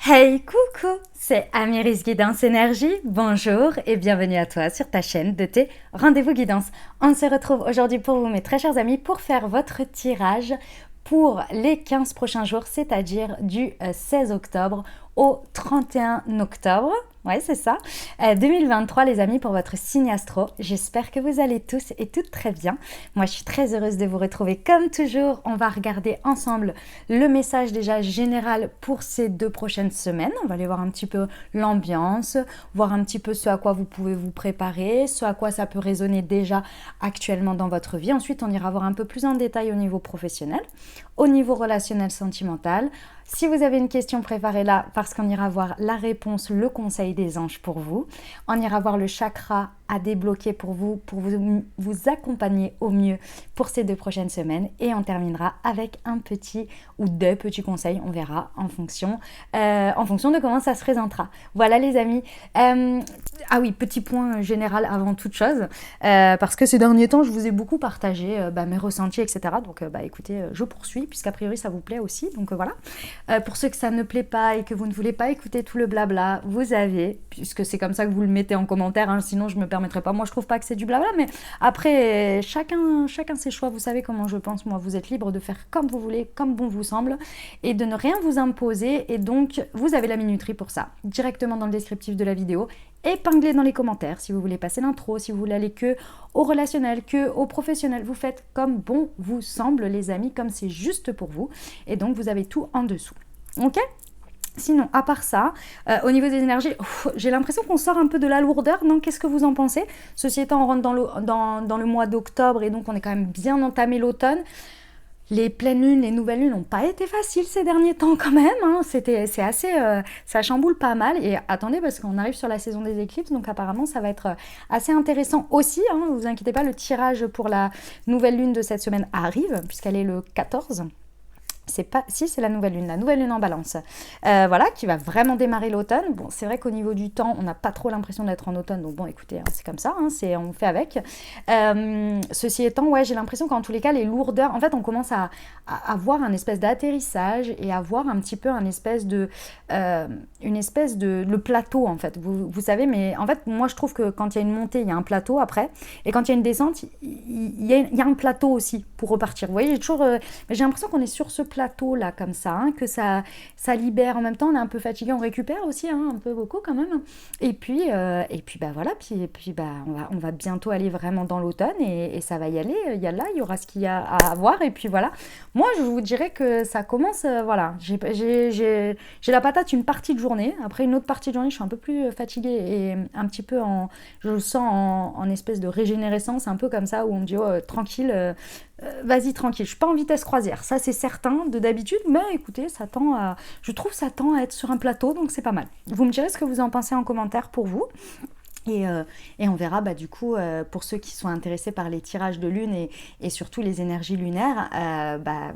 Hey, coucou, c'est Amiris Guidance Énergie. Bonjour et bienvenue à toi sur ta chaîne de tes rendez-vous guidance. On se retrouve aujourd'hui pour vous, mes très chers amis, pour faire votre tirage pour les 15 prochains jours, c'est-à-dire du 16 octobre au 31 octobre. Ouais, c'est ça. 2023, les amis, pour votre signe astro. J'espère que vous allez tous et toutes très bien. Moi, je suis très heureuse de vous retrouver comme toujours. On va regarder ensemble le message déjà général pour ces 2 prochaines semaines. On va aller voir un petit peu l'ambiance, voir un petit peu ce à quoi vous pouvez vous préparer, ce à quoi ça peut résonner déjà actuellement dans votre vie. Ensuite, on ira voir un peu plus en détail au niveau professionnel, au niveau relationnel sentimental. Si vous avez une question, préparez-la parce qu'on ira voir la réponse, le conseil des anges pour vous. On ira voir le chakra à débloquer pour vous accompagner au mieux pour ces 2 prochaines semaines. Et on terminera avec un petit ou 2 petits conseils, on verra en fonction de comment ça se présentera. Voilà les amis. Ah oui, petit point général avant toute chose, parce que ces derniers temps, je vous ai beaucoup partagé mes ressentis, etc. Donc écoutez, je poursuis, puisqu'a priori ça vous plaît aussi. Donc voilà. Pour ceux que ça ne plaît pas et que vous ne voulez pas écouter tout le blabla, vous avez, puisque c'est comme ça que vous le mettez en commentaire, hein, sinon je me permettrai pas. Moi je trouve pas que c'est du blabla, mais après chacun ses choix. Vous savez comment je pense. Moi, vous êtes libre de faire comme vous voulez, comme bon vous semble, et de ne rien vous imposer. Et donc vous avez la minuterie pour ça, directement dans le descriptif de la vidéo, épinglé dans les commentaires. Si vous voulez passer l'intro, si vous voulez aller que au relationnel, que au professionnel, vous faites comme bon vous semble, les amis, comme c'est juste pour vous. Et donc vous avez tout en dessous. Ok ? Sinon, à part ça, au niveau des énergies, j'ai l'impression qu'on sort un peu de la lourdeur, non ? Qu'est-ce que vous en pensez ? Ceci étant, on rentre dans le mois d'octobre et donc on est quand même bien entamé l'automne. Les pleines lunes, les nouvelles lunes n'ont pas été faciles ces derniers temps quand même, hein. C'est assez, ça chamboule pas mal. Et attendez, parce qu'on arrive sur la saison des éclises, donc apparemment ça va être assez intéressant aussi, hein. Ne vous inquiétez pas, le tirage pour la nouvelle lune de cette semaine arrive, puisqu'elle est le 14. C'est la nouvelle lune en balance, voilà, qui va vraiment démarrer l'automne. Bon, c'est vrai qu'au niveau du temps, on n'a pas trop l'impression d'être en automne, donc bon, écoutez, hein, c'est comme ça, hein, on fait avec. Ceci étant, ouais, j'ai l'impression qu'en tous les cas, les lourdeurs, en fait, on commence à avoir un espèce d'atterrissage et à voir un petit peu une espèce de le plateau, en fait, vous savez, mais en fait, moi, je trouve que quand il y a une montée, il y a un plateau après, et quand il y a une descente, il y a un plateau aussi pour repartir. Vous voyez, j'ai l'impression qu'on est sur ce plateau là comme ça, hein, que ça libère en même temps. On est un peu fatigué, on récupère aussi, hein, un peu beaucoup quand même, et puis voilà, puis on va bientôt aller vraiment dans l'automne, et ça va y aller. Il y aura ce qu'il y a à voir, et puis voilà, moi je vous dirais que ça commence, voilà, j'ai la patate une partie de journée. Après une autre partie de journée, je suis un peu plus fatiguée et un petit peu je le sens en espèce de régénérescence, un peu comme ça, où on me dit tranquille, vas-y tranquille, je suis pas en vitesse croisière, ça c'est certain de d'habitude, mais écoutez, je trouve ça tend à être sur un plateau, donc c'est pas mal. Vous me direz ce que vous en pensez en commentaire pour vous. Et on verra du coup, pour ceux qui sont intéressés par les tirages de lune et surtout les énergies lunaires,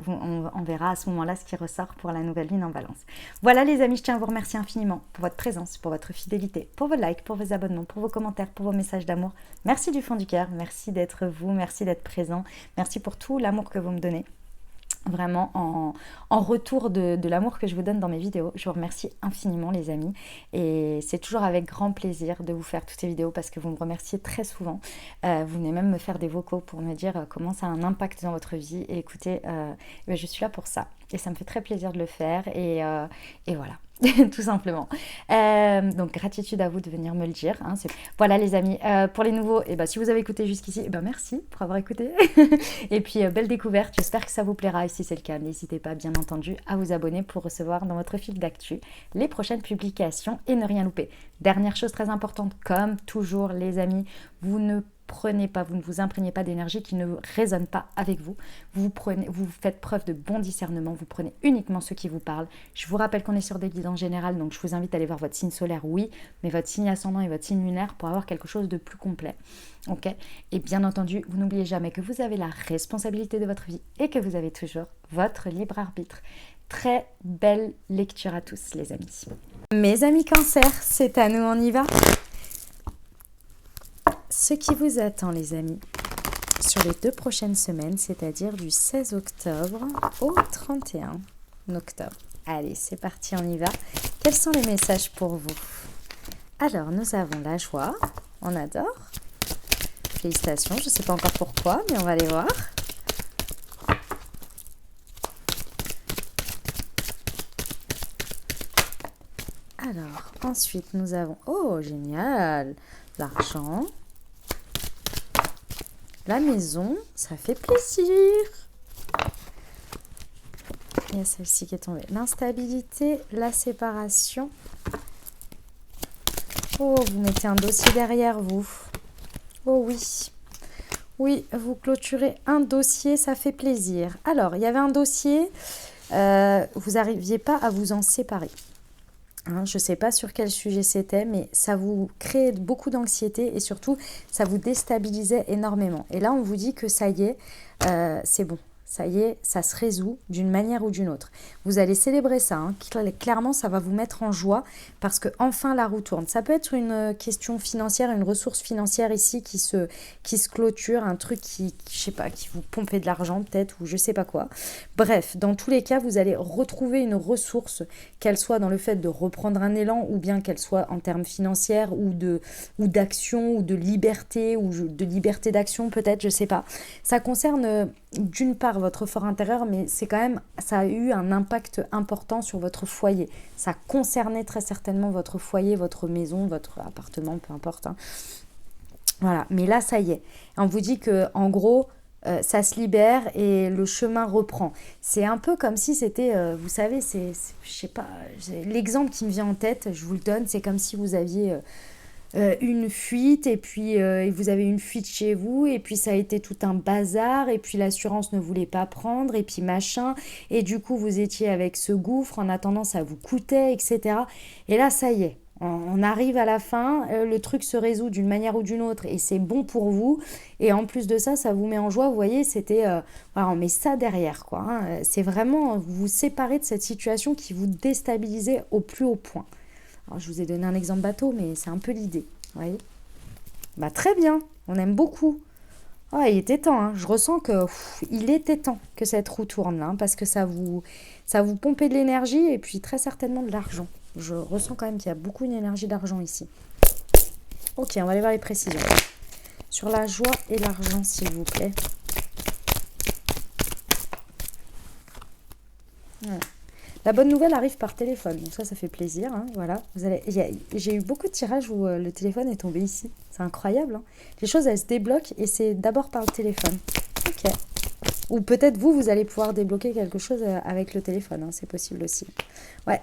on verra à ce moment-là ce qui ressort pour la nouvelle lune en balance. Voilà les amis, je tiens à vous remercier infiniment pour votre présence, pour votre fidélité, pour vos likes, pour vos abonnements, pour vos commentaires, pour vos messages d'amour. Merci du fond du cœur, merci d'être vous, merci d'être présent, merci pour tout l'amour que vous me donnez. Vraiment en retour de l'amour que je vous donne dans mes vidéos. Je vous remercie infiniment les amis, et c'est toujours avec grand plaisir de vous faire toutes ces vidéos parce que vous me remerciez très souvent. Vous venez même me faire des vocaux pour me dire comment ça a un impact dans votre vie, et écoutez, je suis là pour ça et ça me fait très plaisir de le faire, et voilà. Tout simplement. Donc gratitude à vous de venir me le dire, hein. Voilà les amis, pour les nouveaux, si vous avez écouté jusqu'ici, merci pour avoir écouté. Et puis belle découverte, j'espère que ça vous plaira, et si c'est le cas, n'hésitez pas bien entendu à vous abonner pour recevoir dans votre fil d'actu les prochaines publications et ne rien louper. Dernière chose très importante, comme toujours les amis, vous ne vous imprégnez pas d'énergie qui ne résonne pas avec vous. Vous faites preuve de bon discernement, vous prenez uniquement ce qui vous parle. Je vous rappelle qu'on est sur des guides en général, donc je vous invite à aller voir votre signe solaire, oui, mais votre signe ascendant et votre signe lunaire pour avoir quelque chose de plus complet. Ok ? Et bien entendu, vous n'oubliez jamais que vous avez la responsabilité de votre vie et que vous avez toujours votre libre arbitre. Très belle lecture à tous les amis. Mes amis Cancer, c'est à nous, on y va ? Ce qui vous attend les amis sur les 2 prochaines semaines, c'est-à-dire du 16 octobre au 31 octobre. Allez, c'est parti, on y va. Quels sont les messages pour vous? Alors, nous avons la joie. On adore. Félicitations, je ne sais pas encore pourquoi, mais on va aller voir. Alors, ensuite, nous avons... Oh, génial! L'argent. La maison, ça fait plaisir. Il y a celle-ci qui est tombée. L'instabilité, la séparation. Oh, vous mettez un dossier derrière vous. Oh oui. Oui, vous clôturez un dossier, ça fait plaisir. Alors, il y avait un dossier, vous n'arriviez pas à vous en séparer. Hein, je ne sais pas sur quel sujet c'était, mais ça vous créait beaucoup d'anxiété et surtout, ça vous déstabilisait énormément. Et là, on vous dit que ça y est, c'est bon. Ça y est, ça se résout d'une manière ou d'une autre. Vous allez célébrer ça. Hein. Clairement, ça va vous mettre en joie parce que enfin la roue tourne. Ça peut être une question financière, une ressource financière ici qui se clôture, un truc qui, je sais pas, qui vous pompait de l'argent peut-être ou je sais pas quoi. Bref, dans tous les cas, vous allez retrouver une ressource, qu'elle soit dans le fait de reprendre un élan ou bien qu'elle soit en termes financiers ou d'action ou de liberté d'action peut-être, je sais pas. Ça concerne d'une part votre fort intérieur, mais c'est quand même, ça a eu un impact important sur votre foyer. Ça concernait très certainement votre foyer, votre maison, votre appartement, peu importe. Hein. Voilà, mais là, ça y est. On vous dit que, en gros, ça se libère et le chemin reprend. C'est un peu comme si c'était, vous savez, je sais pas, l'exemple qui me vient en tête, je vous le donne, c'est comme si vous aviez... une fuite et puis vous avez une fuite chez vous et puis ça a été tout un bazar et puis l'assurance ne voulait pas prendre et puis machin et du coup vous étiez avec ce gouffre en attendant ça vous coûtait etc. Et là ça y est, on arrive à la fin, le truc se résout d'une manière ou d'une autre et c'est bon pour vous et en plus de ça, ça vous met en joie, vous voyez, c'était, voilà, on met ça derrière quoi, hein. C'est vraiment vous vous séparez de cette situation qui vous déstabilisait au plus haut point. Alors, je vous ai donné un exemple bateau, mais c'est un peu l'idée. Vous voyez ? Bah, très bien, on aime beaucoup. Ah, il était temps, hein. Je ressens que il était temps que cette roue tourne, là, hein, parce que ça vous pompait de l'énergie et puis très certainement de l'argent. Je ressens quand même qu'il y a beaucoup d'énergie d'argent ici. Ok, on va aller voir les précisions. Sur la joie et l'argent, s'il vous plaît. Ouais. La bonne nouvelle arrive par téléphone, donc ça fait plaisir. Hein, voilà. J'ai eu beaucoup de tirages où le téléphone est tombé ici. C'est incroyable. Hein. Les choses, elles se débloquent et c'est d'abord par le téléphone. Ok. Ou peut-être vous allez pouvoir débloquer quelque chose avec le téléphone. Hein, c'est possible aussi. Ouais.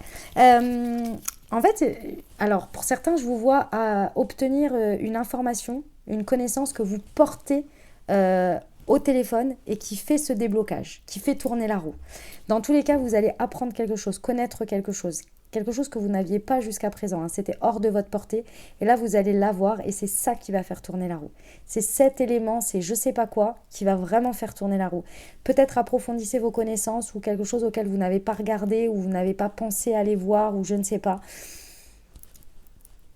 En fait, alors pour certains, je vous vois à obtenir une information, une connaissance que vous portez au téléphone et qui fait ce déblocage, qui fait tourner la roue. Dans tous les cas, vous allez apprendre quelque chose, connaître quelque chose que vous n'aviez pas jusqu'à présent. Hein. C'était hors de votre portée. Et là, vous allez l'avoir et c'est ça qui va faire tourner la roue. C'est cet élément, c'est je sais pas quoi, qui va vraiment faire tourner la roue. Peut-être approfondissez vos connaissances ou quelque chose auquel vous n'avez pas regardé ou vous n'avez pas pensé aller voir ou je ne sais pas.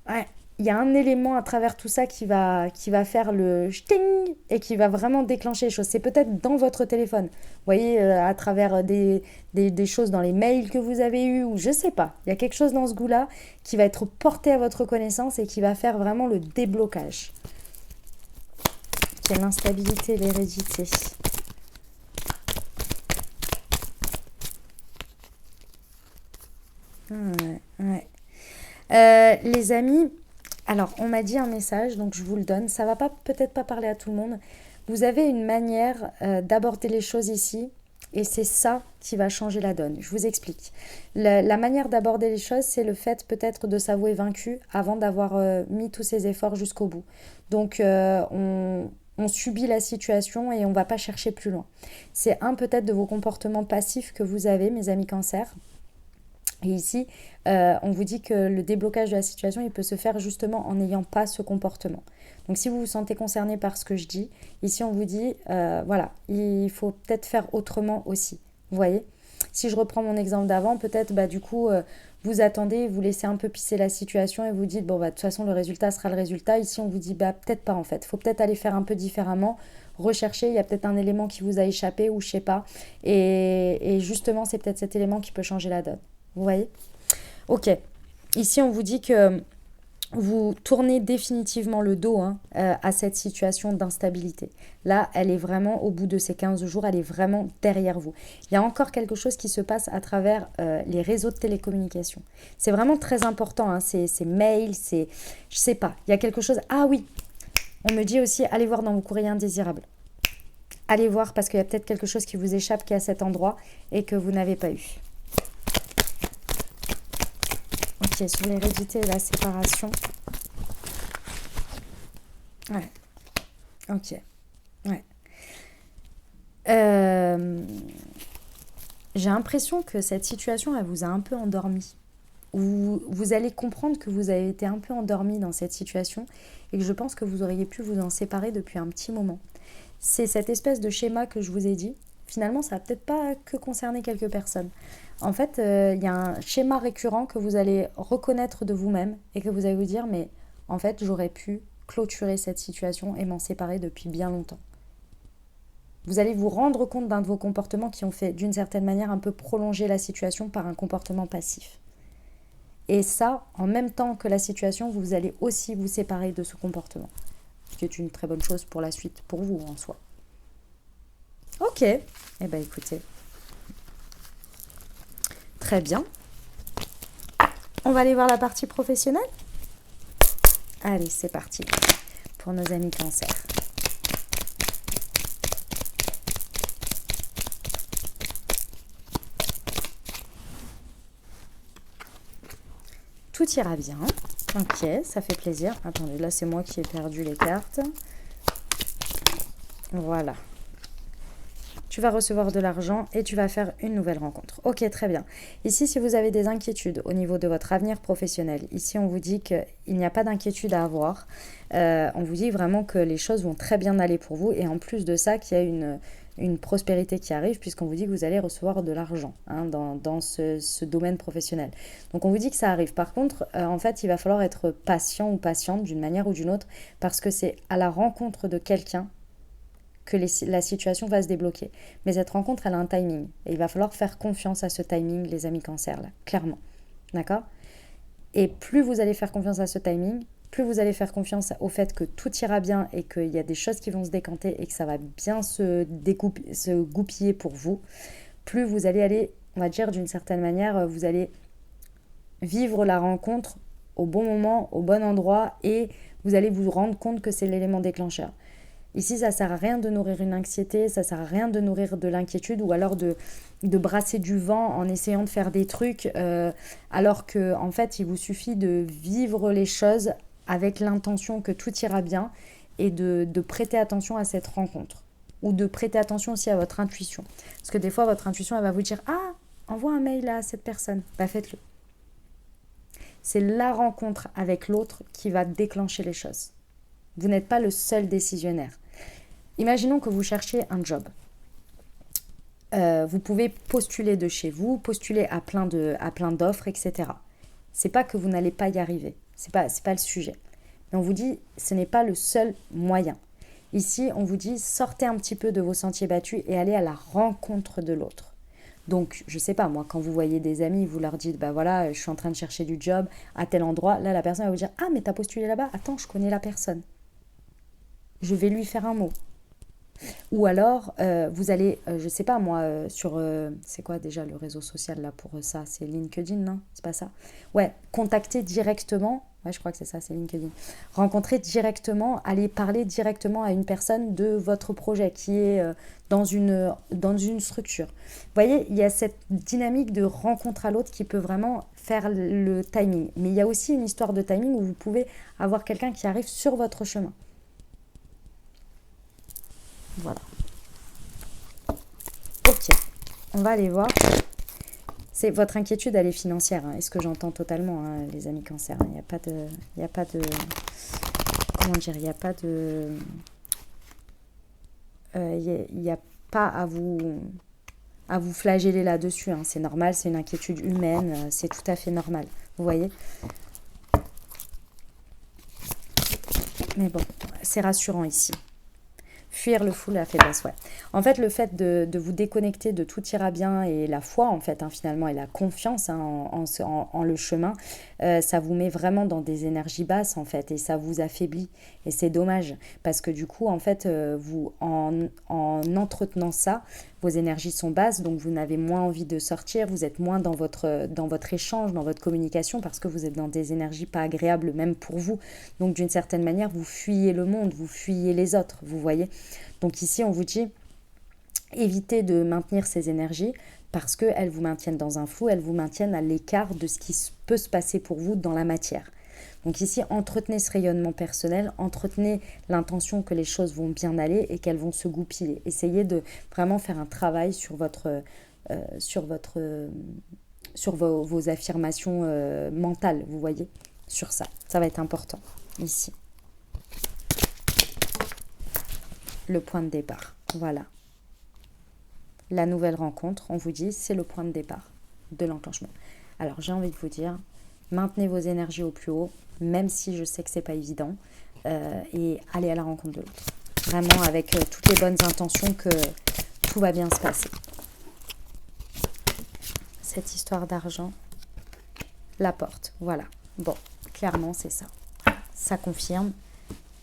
Ouais. Il y a un élément à travers tout ça qui va faire le ch'ting et qui va vraiment déclencher les choses. C'est peut-être dans votre téléphone. Vous voyez, à travers des choses dans les mails que vous avez eus ou je sais pas. Il y a quelque chose dans ce goût-là qui va être porté à votre connaissance et qui va faire vraiment le déblocage. Qui est l'instabilité et l'hérédité. Ouais. Les amis... Alors, on m'a dit un message, donc je vous le donne. Ça va peut-être pas parler à tout le monde. Vous avez une manière d'aborder les choses ici, et c'est ça qui va changer la donne. Je vous explique. La manière d'aborder les choses, c'est le fait peut-être de s'avouer vaincu avant d'avoir mis tous ses efforts jusqu'au bout. Donc, on subit la situation et on ne va pas chercher plus loin. C'est peut-être de vos comportements passifs que vous avez, mes amis cancers. Et ici, on vous dit que le déblocage de la situation, il peut se faire justement en n'ayant pas ce comportement. Donc si vous vous sentez concerné par ce que je dis, ici on vous dit, voilà, il faut peut-être faire autrement aussi. Vous voyez ? Si je reprends mon exemple d'avant, peut-être du coup, vous attendez, vous laissez un peu pisser la situation et vous dites, bon, de toute façon, le résultat sera le résultat. Ici, on vous dit, peut-être pas en fait. Il faut peut-être aller faire un peu différemment, rechercher, il y a peut-être un élément qui vous a échappé ou je sais pas. Et justement, c'est peut-être cet élément qui peut changer la donne. Vous voyez? Ok. Ici, on vous dit que vous tournez définitivement le dos à cette situation d'instabilité. Là, elle est vraiment, au bout de ces 15 jours, elle est vraiment derrière vous. Il y a encore quelque chose qui se passe à travers les réseaux de télécommunication. C'est vraiment très important, hein, ces mails, je sais pas, il y a quelque chose... Ah oui, on me dit aussi, allez voir dans vos courriers indésirables. Allez voir parce qu'il y a peut-être quelque chose qui vous échappe qui est à cet endroit et que vous n'avez pas eu. Ok, sur l'hérédité et la séparation. Ouais. Ok. Ouais. J'ai l'impression que cette situation, elle vous a un peu endormi. Vous allez comprendre que vous avez été un peu endormi dans cette situation et que je pense que vous auriez pu vous en séparer depuis un petit moment. C'est cette espèce de schéma que je vous ai dit. Finalement, ça va peut-être pas que concerner quelques personnes. En fait, il y a un schéma récurrent que vous allez reconnaître de vous-même et que vous allez vous dire, mais en fait, j'aurais pu clôturer cette situation et m'en séparer depuis bien longtemps. Vous allez vous rendre compte d'un de vos comportements qui ont fait d'une certaine manière un peu prolonger la situation par un comportement passif. Et ça, en même temps que la situation, vous allez aussi vous séparer de ce comportement. Ce qui est une très bonne chose pour la suite, pour vous en soi. Ok, eh bien écoutez. Très bien. On va aller voir la partie professionnelle. Allez, c'est parti pour nos amis Cancer. Tout ira bien. Ok, ça fait plaisir. Attendez, là c'est moi qui ai perdu les cartes. Voilà. Tu vas recevoir de l'argent et tu vas faire une nouvelle rencontre. Ok, très bien. Ici, si vous avez des inquiétudes au niveau de votre avenir professionnel, ici on vous dit qu'il n'y a pas d'inquiétude à avoir. On vous dit vraiment que les choses vont très bien aller pour vous et en plus de ça, qu'il y a une prospérité qui arrive puisqu'on vous dit que vous allez recevoir de l'argent dans ce domaine professionnel. Donc on vous dit que ça arrive. Par contre, en fait, il va falloir être patient ou patiente d'une manière ou d'une autre parce que c'est à la rencontre de quelqu'un que la situation va se débloquer. Mais cette rencontre, elle a un timing. Et il va falloir faire confiance à ce timing, les amis Cancer, là, clairement. D'accord ? Et plus vous allez faire confiance à ce timing, plus vous allez faire confiance au fait que tout ira bien et qu'il y a des choses qui vont se décanter et que ça va bien se goupiller pour vous, plus vous allez aller, on va dire d'une certaine manière, vous allez vivre la rencontre au bon moment, au bon endroit et vous allez vous rendre compte que c'est l'élément déclencheur. Ici, ça ne sert à rien de nourrir une anxiété, ça ne sert à rien de nourrir de l'inquiétude ou alors de brasser du vent en essayant de faire des trucs alors qu'en fait, il vous suffit de vivre les choses avec l'intention que tout ira bien et de prêter attention à cette rencontre ou de prêter attention aussi à votre intuition. Parce que des fois, votre intuition, elle va vous dire « Ah, envoie un mail à cette personne. » Bah, faites-le. C'est la rencontre avec l'autre qui va déclencher les choses. Vous n'êtes pas le seul décisionnaire. Imaginons que vous cherchiez un job. Vous pouvez postuler de chez vous, postuler à plein d'offres, etc. C'est pas que vous n'allez pas y arriver. C'est pas le sujet. Mais on vous dit, ce n'est pas le seul moyen. Ici, on vous dit, sortez un petit peu de vos sentiers battus et allez à la rencontre de l'autre. Donc, je sais pas, moi, quand vous voyez des amis, vous leur dites, bah voilà, je suis en train de chercher du job à tel endroit. Là, la personne va vous dire, ah, mais t'as postulé là-bas? Attends, je connais la personne. Je vais lui faire un mot. Ou alors, vous allez, je sais pas moi, sur, c'est quoi déjà le réseau social là pour ça? C'est LinkedIn, non? C'est pas ça? Ouais, contacter directement, ouais je crois que c'est ça, c'est LinkedIn. Rencontrer directement, aller parler directement à une personne de votre projet qui est dans une structure. Vous voyez, il y a cette dynamique de rencontre à l'autre qui peut vraiment faire le timing. Mais il y a aussi une histoire de timing où vous pouvez avoir quelqu'un qui arrive sur votre chemin. Voilà. Ok, on va aller voir. C'est votre inquiétude, elle est financière. Est-ce que j'entends totalement, les amis Cancer. Il n'y a pas de, comment dire, il n'y a pas de, il n'y a pas à vous flageller là-dessus. C'est normal, c'est une inquiétude humaine, c'est tout à fait normal. Vous voyez ? Mais bon, c'est rassurant ici. Fuir le flou, la faiblesse, ouais. En fait, le fait de vous déconnecter de tout ira bien et la foi, en fait, hein, finalement, et la confiance hein, en le chemin, ça vous met vraiment dans des énergies basses, en fait, et ça vous affaiblit. Et c'est dommage, parce que du coup, en fait, en entretenant ça, vos énergies sont basses, donc vous n'avez moins envie de sortir, vous êtes moins dans votre échange, dans votre communication, parce que vous êtes dans des énergies pas agréables, même pour vous. Donc, d'une certaine manière, vous fuyez le monde, vous fuyez les autres, vous voyez. Donc ici, on vous dit, évitez de maintenir ces énergies parce qu'elles vous maintiennent dans un flou, elles vous maintiennent à l'écart de ce qui peut se passer pour vous dans la matière. Donc ici, entretenez ce rayonnement personnel, entretenez l'intention que les choses vont bien aller et qu'elles vont se goupiller. Essayez de vraiment faire un travail sur vos affirmations mentales, vous voyez, sur ça. Ça va être important, ici. Le point de départ, voilà. La nouvelle rencontre, on vous dit, c'est le point de départ de l'enclenchement. Alors, j'ai envie de vous dire, maintenez vos énergies au plus haut, même si je sais que c'est pas évident, et allez à la rencontre de l'autre. Vraiment avec toutes les bonnes intentions que tout va bien se passer. Cette histoire d'argent, la porte, voilà. Bon, clairement, c'est ça. Ça confirme,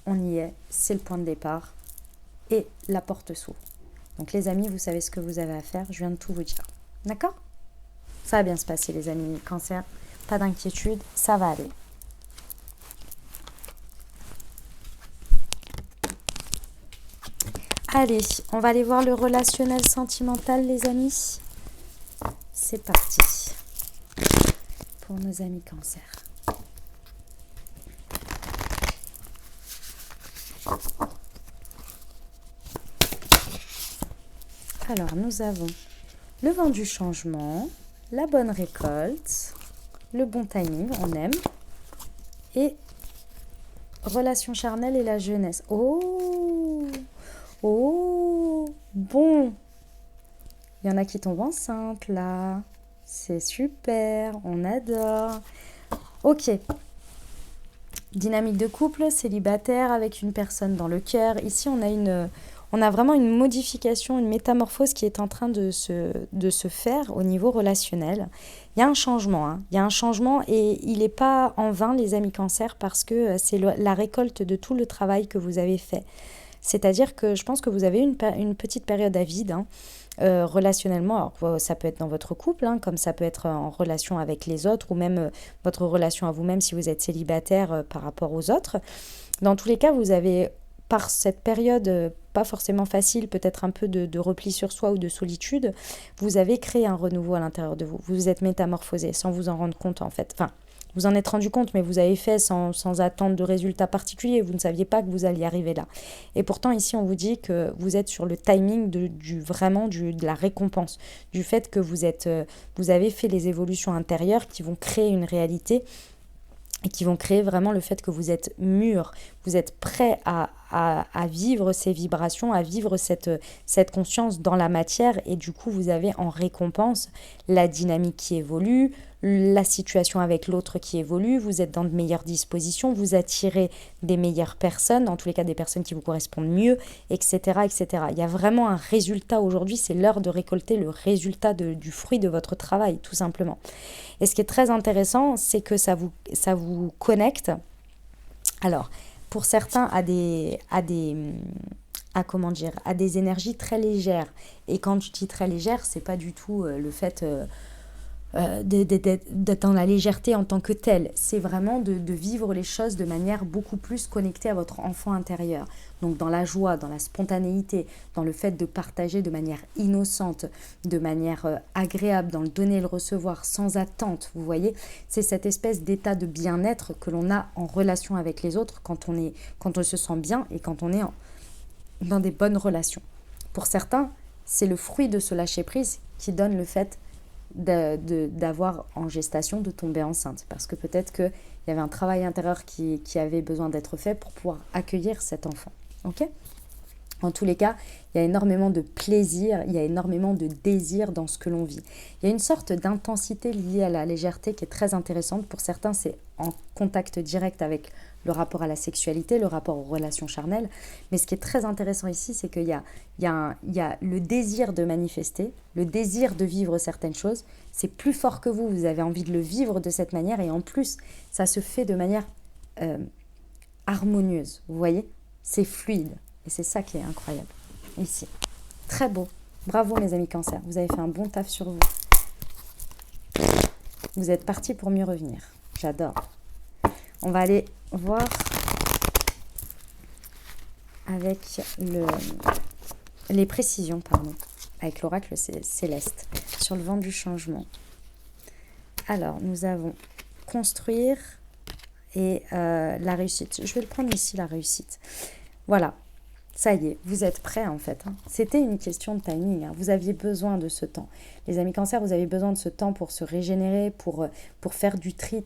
on y est, c'est le point de départ, et la porte s'ouvre. Donc les amis, vous savez ce que vous avez à faire, je viens de tout vous dire. D'accord ? Ça va bien se passer les amis, Cancer, pas d'inquiétude, ça va aller. Allez, on va aller voir le relationnel sentimental les amis. C'est parti pour nos amis Cancer. Alors, nous avons le vent du changement, la bonne récolte, le bon timing, on aime, et relation charnelle et la jeunesse. Oh, bon. Il y en a qui tombent enceintes, là. C'est super, on adore. Ok. Dynamique de couple, célibataire, avec une personne dans le cœur. Ici, on a vraiment une modification, une métamorphose qui est en train de se faire au niveau relationnel. Il y a un changement, hein. Il y a un changement et il n'est pas en vain, les amis Cancer, parce que c'est la récolte de tout le travail que vous avez fait. C'est-à-dire que je pense que vous avez une petite période à vide, hein, relationnellement. Alors, ça peut être dans votre couple, hein, comme ça peut être en relation avec les autres, ou même votre relation à vous-même si vous êtes célibataire par rapport aux autres. Dans tous les cas, vous avez, par cette période pas forcément facile, peut-être un peu de repli sur soi ou de solitude, vous avez créé un renouveau à l'intérieur de vous. Vous vous êtes métamorphosé sans vous en rendre compte en fait. Enfin, vous en êtes rendu compte, mais vous avez fait sans attendre de résultats particuliers. Vous ne saviez pas que vous alliez arriver là. Et pourtant, ici, on vous dit que vous êtes sur le timing de la récompense, du fait que vous avez fait les évolutions intérieures qui vont créer une réalité et qui vont créer vraiment le fait que vous êtes mûr, vous êtes prêt à vivre ces vibrations, à vivre cette conscience dans la matière, et du coup vous avez en récompense la dynamique qui évolue, la situation avec l'autre qui évolue, vous êtes dans de meilleures dispositions, vous attirez des meilleures personnes, en tous les cas des personnes qui vous correspondent mieux, etc. etc. Il y a vraiment un résultat aujourd'hui, c'est l'heure de récolter le résultat du fruit de votre travail, tout simplement. Et ce qui est très intéressant, c'est que ça vous connecte, alors, pour certains, à des énergies très légères. Et quand je dis très légère, c'est pas du tout le fait d'être dans la légèreté en tant que telle. C'est vraiment de vivre les choses de manière beaucoup plus connectée à votre enfant intérieur. Donc dans la joie, dans la spontanéité, dans le fait de partager de manière innocente, de manière agréable, dans le donner et le recevoir, sans attente, vous voyez. C'est cette espèce d'état de bien-être que l'on a en relation avec les autres quand on se sent bien et quand on est dans des bonnes relations. Pour certains, c'est le fruit de ce lâcher-prise qui donne le fait d'avoir en gestation, de tomber enceinte, parce que peut-être qu'il y avait un travail intérieur qui avait besoin d'être fait pour pouvoir accueillir cet enfant. Ok ? En tous les cas, il y a énormément de plaisir, il y a énormément de désir dans ce que l'on vit. Il y a une sorte d'intensité liée à la légèreté qui est très intéressante. Pour certains, c'est en contact direct avec le rapport à la sexualité, le rapport aux relations charnelles. Mais ce qui est très intéressant ici, c'est qu'il y a le désir de manifester, le désir de vivre certaines choses. C'est plus fort que vous avez envie de le vivre de cette manière. Et en plus, ça se fait de manière harmonieuse. Vous voyez ? C'est fluide. Et c'est ça qui est incroyable, ici. Très beau. Bravo mes amis Cancer, vous avez fait un bon taf sur vous. Vous êtes partis pour mieux revenir. J'adore. On va aller voir avec les précisions, avec l'oracle céleste, sur le vent du changement. Alors, nous avons construire et la réussite. Je vais le prendre ici, la réussite. Voilà. Ça y est, vous êtes prêts en fait. C'était une question de timing. Vous aviez besoin de ce temps. Les amis Cancer, vous avez besoin de ce temps pour se régénérer, pour faire du tri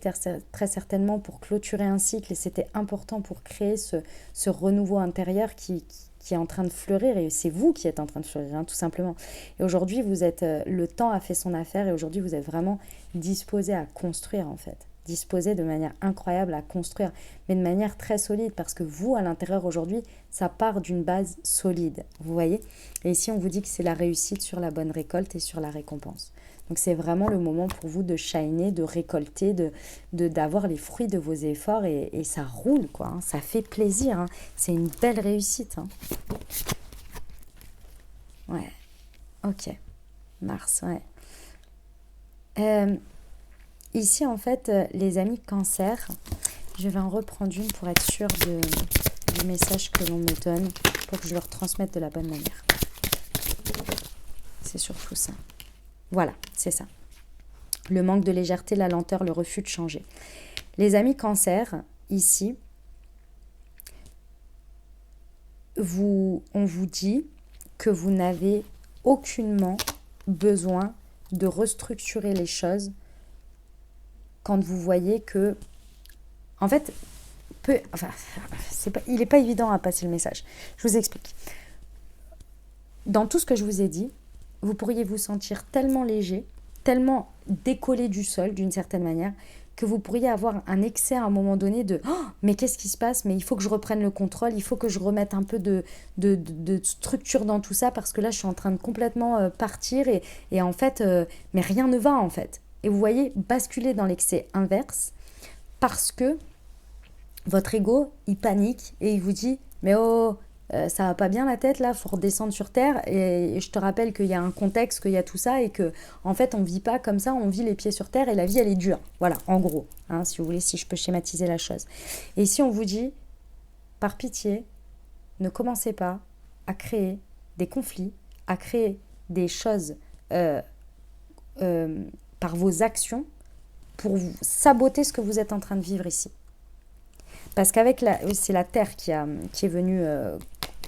très certainement, pour clôturer un cycle. Et c'était important pour créer ce renouveau intérieur qui est en train de fleurir. Et c'est vous qui êtes en train de fleurir, tout simplement. Et aujourd'hui, le temps a fait son affaire. Et aujourd'hui, vous êtes vraiment disposé à construire en fait. Disposé de manière incroyable à construire, mais de manière très solide, parce que vous, à l'intérieur aujourd'hui, ça part d'une base solide, vous voyez. Et ici, on vous dit que c'est la réussite sur la bonne récolte et sur la récompense. Donc, c'est vraiment le moment pour vous de shiner, de récolter, d'avoir les fruits de vos efforts, et ça roule, quoi. Ça fait plaisir, c'est une belle réussite. Ouais, ok. Mars, ouais. Ici, en fait, les amis Cancer, je vais en reprendre une pour être sûre du message que l'on me donne, pour que je le retransmette de la bonne manière. C'est surtout ça. Voilà, c'est ça. Le manque de légèreté, la lenteur, le refus de changer. Les amis Cancer, ici, on vous dit que vous n'avez aucunement besoin de restructurer les choses quand vous voyez que, en fait, il n'est pas évident à passer le message. Je vous explique. Dans tout ce que je vous ai dit, vous pourriez vous sentir tellement léger, tellement décollé du sol d'une certaine manière, que vous pourriez avoir un excès à un moment donné de oh, mais qu'est-ce qui se passe, mais il faut que je reprenne le contrôle, il faut que je remette un peu de structure dans tout ça, parce que là je suis en train de complètement partir et en fait, mais rien ne va en fait. Et vous voyez, basculer dans l'excès inverse, parce que votre ego, il panique et il vous dit « Mais oh, ça va pas bien la tête là, faut redescendre sur terre. » Et je te rappelle qu'il y a un contexte, qu'il y a tout ça et que en fait, on vit pas comme ça, on vit les pieds sur terre et la vie, elle est dure. Voilà, en gros, si vous voulez, si je peux schématiser la chose. Et ici, on vous dit, par pitié, ne commencez pas à créer des conflits, à créer des choses par vos actions pour vous saboter ce que vous êtes en train de vivre ici. Parce qu'avec c'est la Terre qui est venue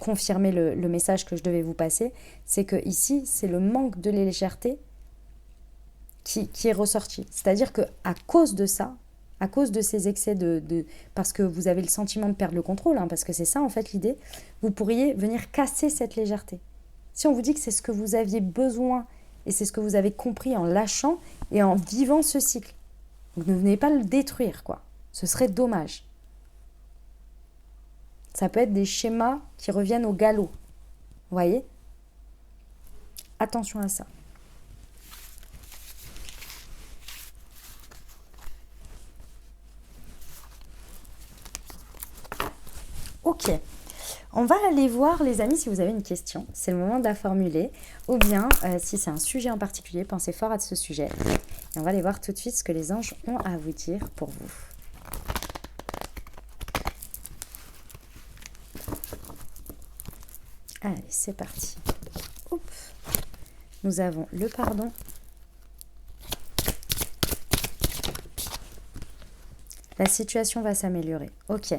confirmer le message que je devais vous passer, c'est que ici, c'est le manque de légèreté qui est ressorti. C'est-à-dire qu'à cause de ça, à cause de ces excès parce que vous avez le sentiment de perdre le contrôle, parce que c'est ça en fait l'idée, vous pourriez venir casser cette légèreté. Si on vous dit que c'est ce que vous aviez besoin et c'est ce que vous avez compris en lâchant et en vivant ce cycle, donc ne venez pas le détruire, quoi. Ce serait dommage. Ça peut être des schémas qui reviennent au galop. Vous voyez ? Attention à ça. Ok. On va aller voir, les amis, si vous avez une question. C'est le moment de la formuler. Ou bien, si c'est un sujet en particulier, pensez fort à ce sujet. Et on va aller voir tout de suite ce que les anges ont à vous dire pour vous. Allez, c'est parti. Oups. Nous avons le pardon. La situation va s'améliorer. Ok.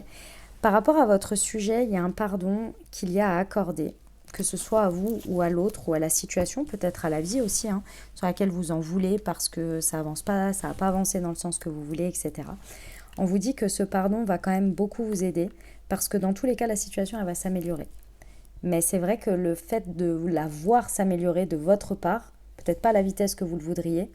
Par rapport à votre sujet, il y a un pardon qu'il y a à accorder, que ce soit à vous ou à l'autre ou à la situation, peut-être à la vie aussi, sur laquelle vous en voulez parce que ça avance pas, ça n'a pas avancé dans le sens que vous voulez, etc. On vous dit que ce pardon va quand même beaucoup vous aider parce que dans tous les cas, la situation, elle va s'améliorer. Mais c'est vrai que le fait de la voir s'améliorer de votre part, peut-être pas à la vitesse que vous le voudriez,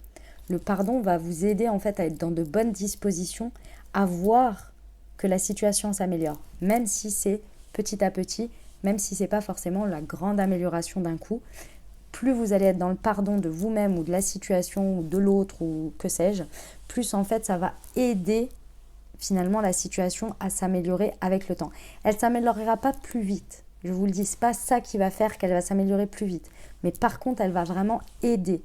le pardon va vous aider en fait à être dans de bonnes dispositions, à voir que la situation s'améliore, même si c'est petit à petit, même si c'est pas forcément la grande amélioration d'un coup. Plus vous allez être dans le pardon de vous-même ou de la situation ou de l'autre ou que sais-je, plus en fait ça va aider finalement la situation à s'améliorer avec le temps. Elle ne s'améliorera pas plus vite. Je vous le dis, ce n'est pas ça qui va faire qu'elle va s'améliorer plus vite. Mais par contre, elle va vraiment aider.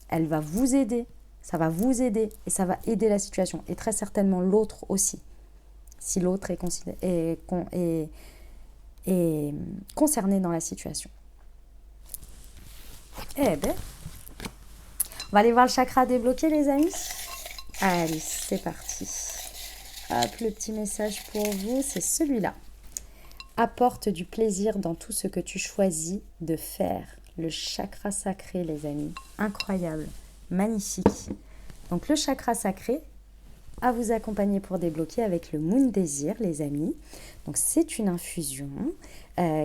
Elle va vous aider, ça va vous aider et ça va aider la situation. Et très certainement l'autre aussi. Si l'autre est concerné dans la situation. Eh ben, on va aller voir le chakra débloqué, les amis. Allez, c'est parti. Hop, le petit message pour vous, c'est celui-là. Apporte du plaisir dans tout ce que tu choisis de faire. Le chakra sacré, les amis. Incroyable, magnifique. Donc le chakra sacré à vous accompagner pour débloquer avec le Moon Désir, les amis. Donc c'est une infusion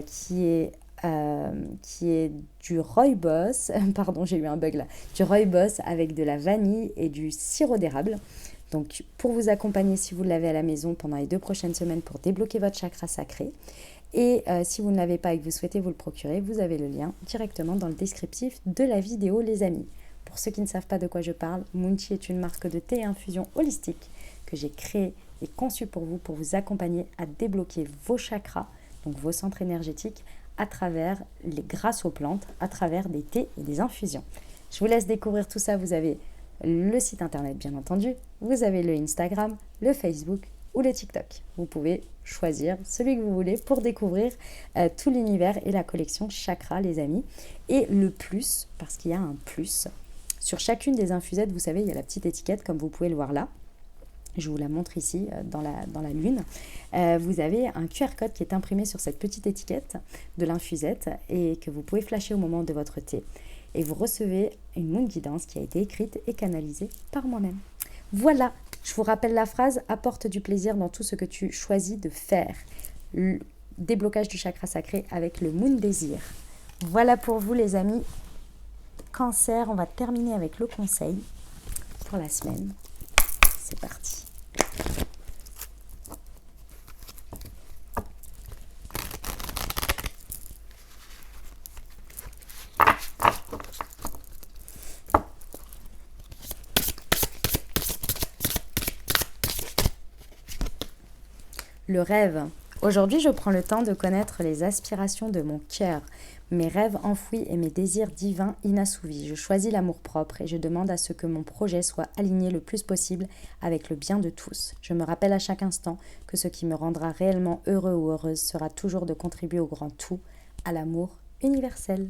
qui est du rooibos, pardon j'ai eu un bug là, du rooibos avec de la vanille et du sirop d'érable. Donc pour vous accompagner si vous l'avez à la maison pendant les 2 prochaines semaines pour débloquer votre chakra sacré. Et si vous ne l'avez pas et que vous souhaitez vous le procurer, vous avez le lien directement dans le descriptif de la vidéo, les amis. Pour ceux qui ne savent pas de quoi je parle, Moonchi est une marque de thé et infusion holistique que j'ai créée et conçue pour vous accompagner à débloquer vos chakras, donc vos centres énergétiques, grâce aux plantes, à travers des thés et des infusions. Je vous laisse découvrir tout ça. Vous avez le site internet, bien entendu. Vous avez le Instagram, le Facebook ou le TikTok. Vous pouvez choisir celui que vous voulez pour découvrir tout l'univers et la collection Chakra, les amis. Et le plus, parce qu'il y a un plus, sur chacune des infusettes, vous savez, il y a la petite étiquette, comme vous pouvez le voir là. Je vous la montre ici dans la lune. Vous avez un QR code qui est imprimé sur cette petite étiquette de l'infusette et que vous pouvez flasher au moment de votre thé. Et vous recevez une moon guidance qui a été écrite et canalisée par moi-même. Voilà, je vous rappelle la phrase « Apporte du plaisir dans tout ce que tu choisis de faire ». Le déblocage du chakra sacré avec le Moon Désir. Voilà pour vous les amis. Cancer, on va terminer avec le conseil pour la semaine. C'est parti. Le rêve. Aujourd'hui, je prends le temps de connaître les aspirations de mon cœur, mes rêves enfouis et mes désirs divins inassouvis. Je choisis l'amour-propre et je demande à ce que mon projet soit aligné le plus possible avec le bien de tous. Je me rappelle à chaque instant que ce qui me rendra réellement heureux ou heureuse sera toujours de contribuer au grand tout, à l'amour universel.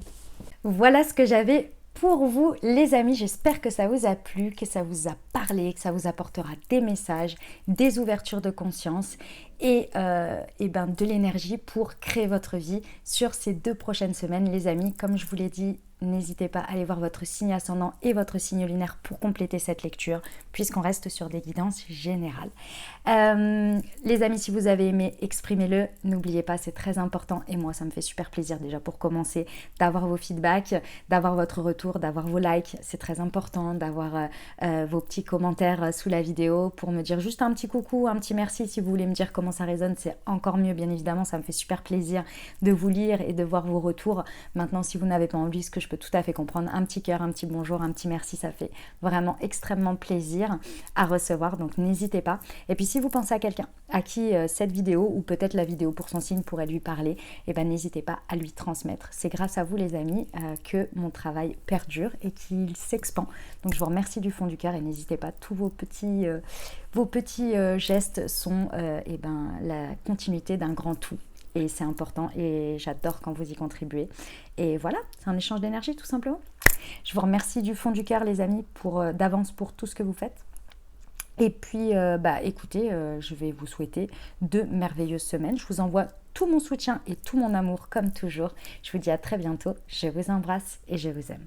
Voilà ce que j'avais pour vous les amis, j'espère que ça vous a plu, que ça vous a parlé, que ça vous apportera des messages, des ouvertures de conscience et de l'énergie pour créer votre vie sur ces 2 prochaines semaines les amis. Comme je vous l'ai dit, n'hésitez pas à aller voir votre signe ascendant et votre signe lunaire pour compléter cette lecture puisqu'on reste sur des guidances générales. Les amis, si vous avez aimé, exprimez-le, n'oubliez pas, c'est très important et moi ça me fait super plaisir déjà pour commencer d'avoir vos feedbacks, d'avoir votre retour, d'avoir vos likes, c'est très important, d'avoir vos petits commentaires sous la vidéo pour me dire juste un petit coucou, un petit merci. Si vous voulez me dire comment ça résonne, c'est encore mieux bien évidemment, ça me fait super plaisir de vous lire et de voir vos retours. Maintenant, si vous n'avez pas envie, ce que je peux tout à fait comprendre, un petit cœur, un petit bonjour, un petit merci, ça fait vraiment extrêmement plaisir à recevoir, donc n'hésitez pas. Et puis si vous pensez à quelqu'un à qui cette vidéo ou peut-être la vidéo pour son signe pourrait lui parler, et ben n'hésitez pas à lui transmettre. C'est grâce à vous les amis que mon travail perdure et qu'il s'expand. Donc je vous remercie du fond du cœur et n'hésitez pas, tous vos petits gestes sont la continuité d'un grand tout. Et c'est important et j'adore quand vous y contribuez. Et voilà, c'est un échange d'énergie tout simplement. Je vous remercie du fond du cœur les amis d'avance pour tout ce que vous faites. Et puis écoutez, je vais vous souhaiter 2 merveilleuses semaines. Je vous envoie tout mon soutien et tout mon amour comme toujours. Je vous dis à très bientôt. Je vous embrasse et je vous aime.